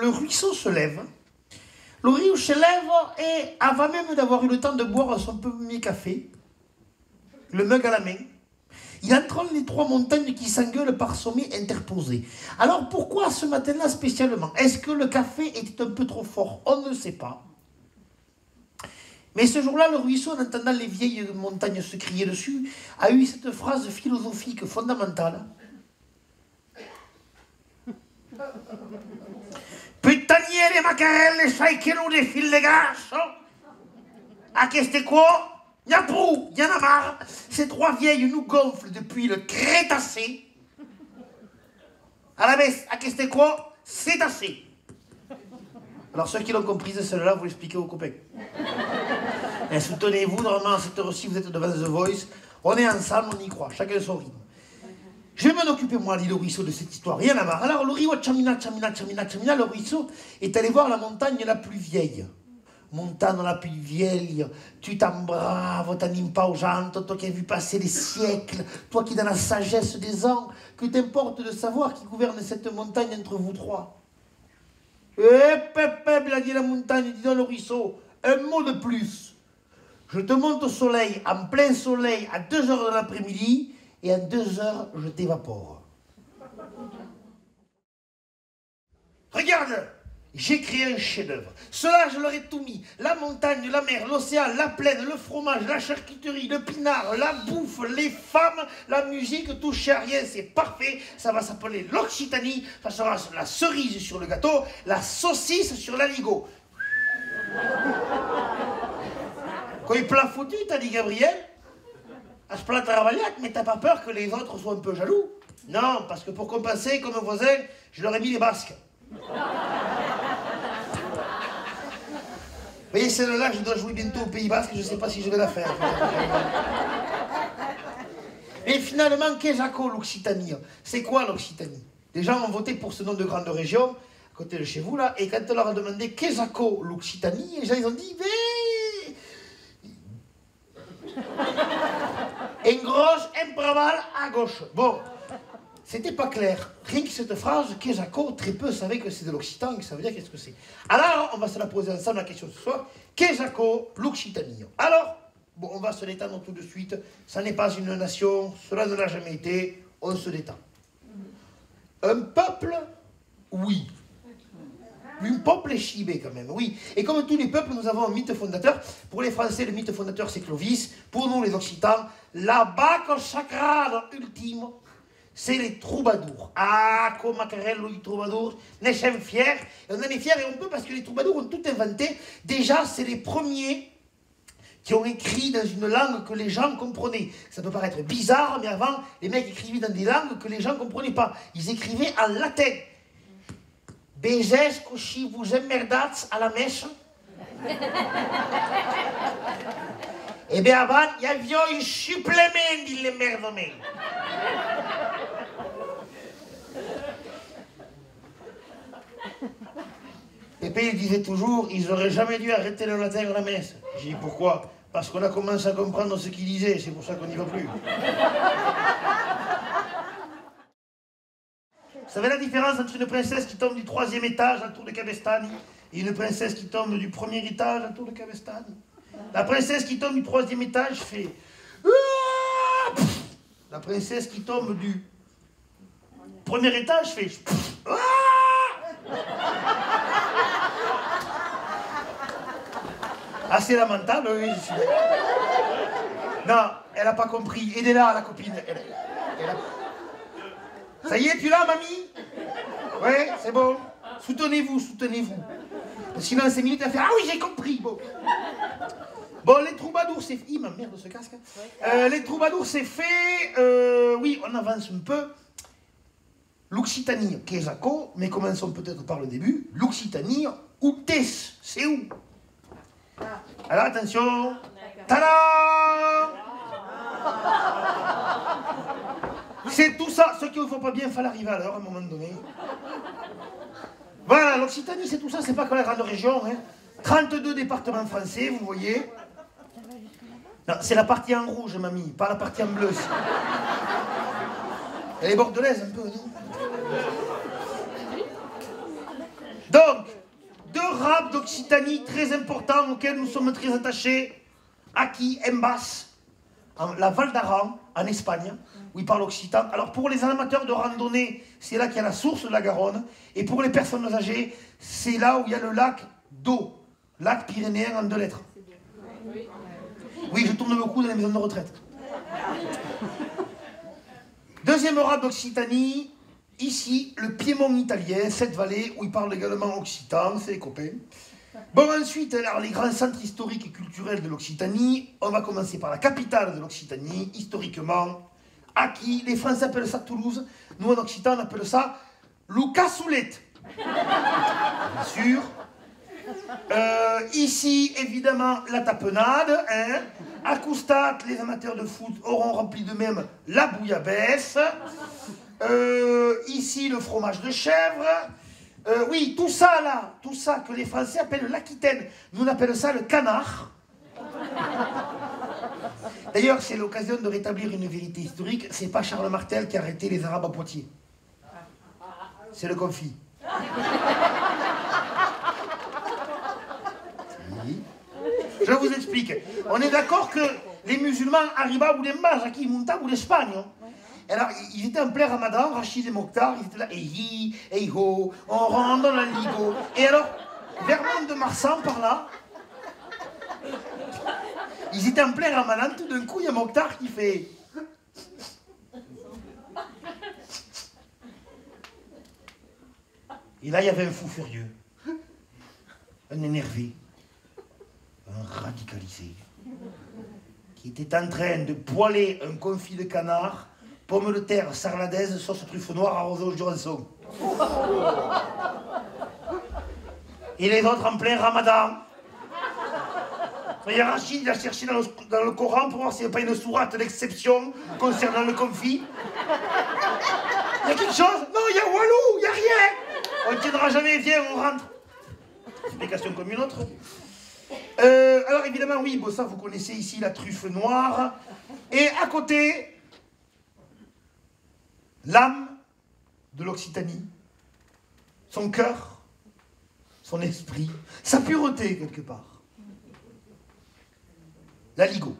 le ruisseau se lève. Le ruisseau se lève et avant même d'avoir eu le temps de boire son premier café, le mug à la main, il entraîne les trois montagnes qui s'engueulent par sommet interposé. Alors pourquoi ce matin-là spécialement? Est-ce que le café était un peu trop fort? On ne sait pas. Mais ce jour-là, le ruisseau, en entendant les vieilles montagnes se crier dessus, a eu cette phrase philosophique fondamentale. Puttaniere macarelle, sai che non défile les grasso? A qu'est-ce quoi? Y'a pou, y'en a marre. Ces trois vieilles nous gonflent depuis le Crétacé. À la baisse, à qu'est-ce quoi? C'est assez. Alors ceux qui l'ont comprise, celle-là, vous l'expliquez aux copains. Et soutenez-vous, normalement à cette heure-ci, vous êtes devant The Voice. On est ensemble, on y croit, chacun son rythme. Je vais m'en occuper, moi, dit le ruisseau, de cette histoire, rien à voir. Alors, le rio Chamina, le ruisseau est allé voir la montagne la plus vieille. Montagne la plus vieille, tu t'embraves, t'animes pas aux gens, toi qui as vu passer les siècles, toi qui dans la sagesse des ans, que t'importe de savoir qui gouverne cette montagne entre vous trois. Pep, il a dit la montagne, dis donc le ruisseau, un mot de plus. Je te monte au soleil, en plein soleil, à 2 heures de l'après-midi, et en 2 heures, je t'évapore. Regarde, j'ai créé un chef-d'œuvre. Cela, je leur ai tout mis. La montagne, la mer, l'océan, la plaine, le fromage, la charcuterie, le pinard, la bouffe, les femmes, la musique, touche à rien, c'est parfait. Ça va s'appeler l'Occitanie. Ça sera la cerise sur le gâteau, la saucisse sur l'aligot. Quand il plat foutu, t'as dit Gabriel, à ce plat travaillac, mais t'as pas peur que les autres soient un peu jaloux? Non, parce que pour compenser, comme voisin, je leur ai mis les basques. Vous voyez, celle-là, je dois jouer bientôt au Pays Basque, je ne sais pas si je vais la faire. Et finalement, qu'est-ce que l'Occitanie? C'est quoi l'Occitanie? Les gens ont voté pour ce nom de grande région, à côté de chez vous, là, et quand on leur a demandé qu'est-ce que l'Occitanie, les gens, ils ont dit, mais... Une grosse improbable à gauche. Bon, c'était pas clair. Rien que cette phrase, qu'est-ce que, très peu savaient que c'est de l'Occitan, et que ça veut dire qu'est-ce que c'est. Alors, on va se la poser ensemble la question ce soir. Qu'est-ce que l'Occitanie? Alors, bon, on va se détendre tout de suite. Ça n'est pas une nation, cela ne l'a jamais été. On se détend. Un peuple, oui. Un peuple échibé quand même, oui. Et comme tous les peuples, nous avons un mythe fondateur. Pour les Français, le mythe fondateur, c'est Clovis. Pour nous, les Occitans, la bac sacrale ultime, c'est les troubadours. Ah, comme Macarello, les troubadours, nous sommes fiers. Et on en est fiers et on peut parce que les troubadours ont tout inventé. Déjà, c'est les premiers qui ont écrit dans une langue que les gens comprenaient. Ça peut paraître bizarre, mais avant, les mecs écrivaient dans des langues que les gens ne comprenaient pas. Ils écrivaient en latin. Beges si vous emmerdats à la mèche. Eh bien avant, il y avait un supplément de l'emmerdement. Pépé, il disait toujours, ils n'auraient jamais dû arrêter le latin à la messe. J'ai dit pourquoi? Parce qu'on a commencé à comprendre ce qu'il disait, c'est pour ça qu'on n'y va plus. Vous savez la différence entre une princesse qui tombe du 3e étage à Tour de Cabestany et une princesse qui tombe du 1er étage à Tour de Cabestany? La princesse qui tombe du 3e étage fait... La princesse qui tombe du 1er étage fait... Assez lamentable, oui. Non, elle n'a pas compris. Aidez-la, la copine. Elle a... Ça y est, tu l'as, mamie? Ouais, c'est bon. Soutenez-vous, soutenez-vous. Sinon, en 5 minutes, elle fait « Ah oui, j'ai compris !» Bon. Bon, les troubadours, c'est... Hi, ma merde, ce casque. Les troubadours, c'est fait... oui, on avance un peu. L'Occitanie, qu'est-ce que, mais commençons peut-être par le début. L'Occitanie, où t'es? C'est où? Alors, attention. Tadam! C'est tout ça. Ce qu'il ne faut pas bien, il fallait arriver à l'heure, à un moment donné. Voilà, l'Occitanie, c'est tout ça. C'est pas que la grande région. Hein. 32 départements français, vous voyez. Non, c'est la partie en rouge, mamie, pas la partie en bleu. Elle est bordelaise, un peu, non? Donc, deux raps d'Occitanie très importants auxquels nous sommes très attachés. Aquí, en Basse, la Val d'Aran, en Espagne, où ils parlent occitan. Alors pour les amateurs de randonnée, c'est là qu'il y a la source de la Garonne. Et pour les personnes âgées, c'est là où il y a le lac d'eau. Lac pyrénéen en 2 lettres. Oui, je tourne beaucoup dans les maisons de retraite. Deuxième rap d'Occitanie, ici, le Piémont italien, cette vallée, où ils parlent également occitan, c'est les copains. Bon, ensuite, alors, les grands centres historiques et culturels de l'Occitanie. On va commencer par la capitale de l'Occitanie, historiquement. Aquí, les Français appellent ça Toulouse. Nous, en Occitan, on appelle ça Lucasoulet. Bien sûr. Ici, évidemment, la tapenade. Hein. À Coustat, les amateurs de foot auront rempli de même la bouillabaisse. Ici, le fromage de chèvre. Oui, tout ça là, tout ça que les Français appellent l'Aquitaine, nous on appelle ça le canard. D'ailleurs, c'est l'occasion de rétablir une vérité historique, c'est pas Charles Martel qui a arrêté les Arabes à Poitiers. C'est le confit. Oui. Je vous explique. On est d'accord que les musulmans arrivent ou les mages à qui montent ou l'Espagne. Hein. Alors, ils étaient en plein ramadan, Rachid et Mokhtar, ils étaient là, hey ho, on rentre dans la ligo. Et alors, vers Mont de Marsan, par là, ils étaient en plein ramadan, tout d'un coup, il y a Mokhtar qui fait... Et là, il y avait un fou furieux, un énervé, un radicalisé, qui était en train de poêler un confit de canard, pommes de terre, sarladaise, sauce truffe noire arrosée au Jurançon. Et les autres en plein ramadan. Et Rachid, il a cherché dans le Coran pour voir s'il n'y a pas une sourate d'exception concernant le confit. Il y a quelque chose? Non, il y a Walou, il n'y a rien. On ne tiendra jamais, viens, on rentre. Explication comme une autre. Alors évidemment, oui, bon, ça vous connaissez ici la truffe noire. Et à côté... l'âme de l'Occitanie, son cœur, son esprit, sa pureté quelque part. La Ligo.